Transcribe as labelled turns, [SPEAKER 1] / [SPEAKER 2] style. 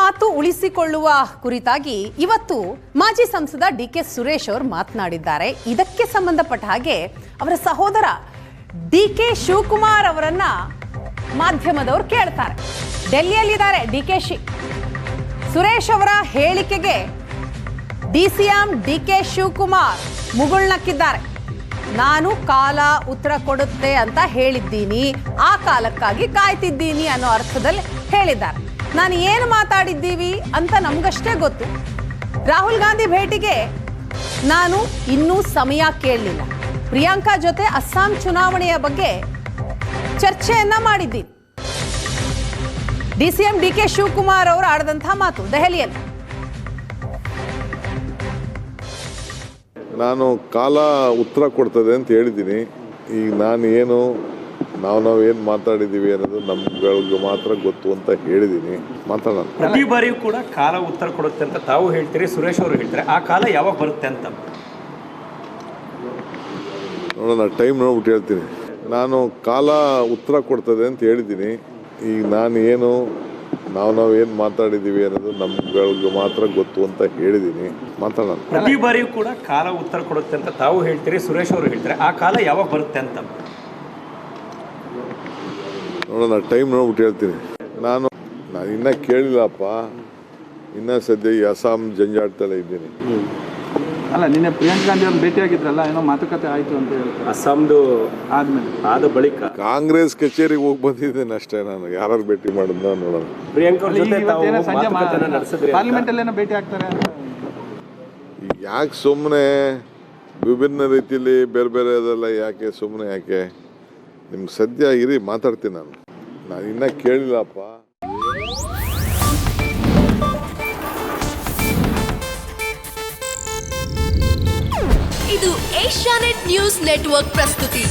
[SPEAKER 1] ಮಾತು ಉಳಿಸಿಕೊಳ್ಳುವ ಕುರಿತಾಗಿ ಇವತ್ತು ಮಾಜಿ ಸಂಸದ ಡಿ.ಕೆ. ಸುರೇಶ್ ಅವರು ಮಾತನಾಡಿದ್ದಾರೆ. ಇದಕ್ಕೆ ಸಂಬಂಧಪಟ್ಟ ಹಾಗೆ ಅವರ ಸಹೋದರ ಡಿ.ಕೆ. ಶಿವಕುಮಾರ್ ಅವರನ್ನ ಮಾಧ್ಯಮದವರು ಕೇಳ್ತಾರೆ. ಡೆಲ್ಲಿಯಲ್ಲಿದ್ದಾರೆ ಡಿ.ಕೆ. ಸುರೇಶ್ ಅವರ ಹೇಳಿಕೆಗೆ ಡಿ.ಸಿ.ಎಂ ಡಿ.ಕೆ. ಶಿವಕುಮಾರ್ ಮುಗುಳ್ನಕ್ಕಿದ್ದಾರೆ. ನಾನು ಕಾಲ ಉತ್ತರ ಕೊಡುತ್ತೆ ಅಂತ ಹೇಳಿದ್ದೀನಿ, ಆ ಕಾಲಕ್ಕಾಗಿ ಕಾಯ್ತಿದ್ದೀನಿ ಅನ್ನೋ ಅರ್ಥದಲ್ಲಿ ಹೇಳಿದ್ದಾರೆ. ನಾನು ಏನು ಮಾತಾಡಿದ್ದೀವಿ ಅಂತ ನಮಗಷ್ಟೇ ಗೊತ್ತು. ರಾಹುಲ್ ಗಾಂಧಿ ಭೇಟಿಗೆ ನಾನು ಇನ್ನೂ ಸಮಯ ಕೇಳಲಿಲ್ಲ. ಪ್ರಿಯಾಂಕಾ ಜೊತೆ ಅಸ್ಸಾಂ ಚುನಾವಣೆಯ ಬಗ್ಗೆ ಚರ್ಚೆಯನ್ನ ಮಾಡಿದ್ದೀನಿ. ಡಿ.ಸಿ.ಎಂ ಡಿ.ಕೆ. ಶಿವಕುಮಾರ್ ಅವರು ಆಡಿದಂತಹ ಮಾತು ದೆಹಲಿಯಲ್ಲಿ.
[SPEAKER 2] ನಾನು ಕಾಲ ಉತ್ತರ ಕೊಡ್ತದೆ ಅಂತ ಹೇಳಿದ್ದೀನಿ. ಈಗ ನಾವೇನು ಮಾತಾಡಿದ್ದೀವಿ ಅನ್ನೋದು ನಮ್ಗಳಿಗೆ ಮಾತ್ರ ಗೊತ್ತು ಅಂತ ಹೇಳಿದ್ದೀನಿ. ಮಾತಾಡೋಣ.
[SPEAKER 3] ಪ್ರತಿ ಬಾರಿಯೂ ಕೂಡ ಕಾಲ ಉತ್ತರ ಕೊಡುತ್ತೆ ಅಂತ ತಾವು ಹೇಳ್ತೀರಿ, ಸುರೇಶ್ ಅವರು ಹೇಳ್ತಾರೆ. ಆ ಕಾಲ ಯಾವಾಗ ಬರುತ್ತೆ ಅಂತ
[SPEAKER 2] ನೋಡೋಣ, ಟೈಮ್ ನೋಡ್ಬಿಟ್ಟು ಹೇಳ್ತೀನಿ. ನಾನು ಕಾಲ ಉತ್ತರ ಕೊಡ್ತದೆ ಅಂತ ಹೇಳಿದ್ದೀನಿ. ಈಗ ನಾವೇನು ಮಾತಾಡಿದ್ದೀವಿ ಅನ್ನೋದು ನಮ್ಗಳಿಗೆ ಮಾತ್ರ ಗೊತ್ತು ಅಂತ ಹೇಳಿದ್ದೀನಿ. ಮಾತಾಡೋಣ.
[SPEAKER 3] ಪ್ರತಿ ಬಾರಿಯೂ ಕೂಡ ಕಾಲ ಉತ್ತರ ಕೊಡುತ್ತೆ ಅಂತ ತಾವು ಹೇಳ್ತೀರಿ, ಸುರೇಶ್ ಅವರು ಹೇಳ್ತಾರೆ. ಆ ಕಾಲ ಯಾವಾಗ ಬರುತ್ತೆ ಅಂತ
[SPEAKER 2] ನೋಡೋಣ, ಟೈಮ್ ನೋಡ್ಬಿಟ್ಟು ಹೇಳ್ತೀನಿ. ನಾನು ಇನ್ನೂ ಕೇಳಿಲ್ಲಪ್ಪ. ಇನ್ನೂ ಸದ್ಯ ಈ ಅಸ್ಸಾಂ ಜಂಜಾಟದಲ್ಲೇ ಇದ್ದೀನಿ.
[SPEAKER 4] ಅಲ್ಲ, ನಿನ್ನೆ ಪ್ರಿಯಾಂಕಾ ಗಾಂಧಿ ಅವ್ರನ್ನ ಭೇಟಿಯಾಗಿದ್ರಲ್ಲ, ಏನೋ ಮಾತುಕತೆ ಆಯಿತು ಅಂತ ಹೇಳ್ತಾರೆ.
[SPEAKER 3] ಅಸ್ಸಾಂದು ಆದ ಬಳಿಕ
[SPEAKER 2] ಕಾಂಗ್ರೆಸ್ ಕಚೇರಿಗೆ ಹೋಗಿ ಬಂದಿದ್ದೇನೆ ಅಷ್ಟೇ. ನಾನು ಯಾರು ಭೇಟಿ ಮಾಡಿದ್ನ ನೋಡೋಣ.
[SPEAKER 3] ಪ್ರಿಯಾಂಕಾ ಜೊತೆ
[SPEAKER 4] ಪಾರ್ಲಿಮೆಂಟ್ ಅಲ್ಲಿ ಏನೋ ಭೇಟಿ ಆಗ್ತಾರೆ ಅಂತ.
[SPEAKER 2] ಯಾಕೆ ಸುಮ್ಮನೆ ವಿಭಿನ್ನ ರೀತಿಯಲ್ಲಿ ಬೇರೆ ಬೇರೆ ಅದೆಲ್ಲ ಯಾಕೆ ಸುಮ್ಮನೆ ಯಾಕೆ? ನಿಮ್ಗೆ ಸದ್ಯ ಇರಿ, ಮಾತಾಡ್ತೀನಿ. ನಾನು ಇನ್ನೂ ಕೇಳಿಲ್ಲಪ್ಪ.
[SPEAKER 5] ಇದು ಏಷ್ಯಾನೆಟ್ ನ್ಯೂಸ್ ನೆಟ್ವರ್ಕ್ ಪ್ರಸ್ತುತಿ.